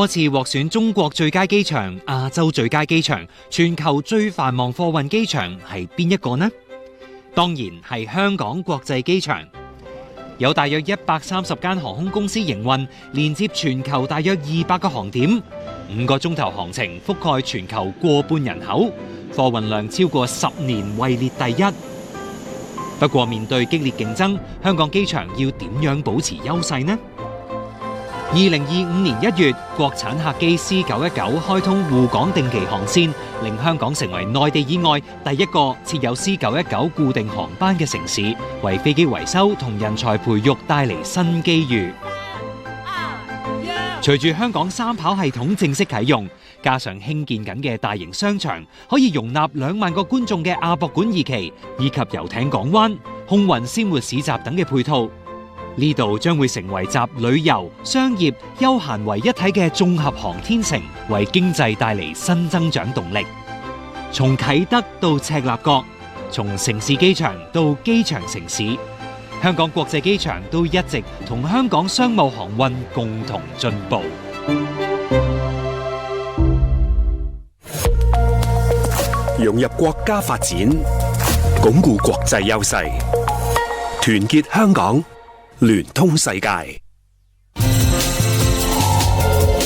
多次獲選中國最佳機場、亞洲最佳機場、全球最繁忙貨運機場係邊一個呢？當然係香港國際機場。有大約130間航空公司營運，連接全球大約200個航點，5個鐘頭航程覆蓋全球過半人口，貨運量超過10年位列第一。不過面對激烈競爭，香港機場要點樣保持優勢呢？2025年1月，國產客機 C919 開通滬港定期航線，令香港成為內地以外第一個設有 C919 固定航班嘅城市，為飛機維修同人才培育帶嚟新機遇。隨住香港三跑系統正式啟用，加上興建緊嘅大型商場，可以容納2萬個觀眾嘅亞博館2期，以及遊艇港灣、空運鮮活市集等嘅配套，呢度將會成為集旅遊、商業、休閒為一體嘅綜合航天城，為經濟帶嚟新增長動力。從啟德到赤鱲角，從城市機場到機場城市，香港國際機場都一直同香港商務航運共同進步。融入國家發展，鞏固國際優勢，團結香港，聯通世界。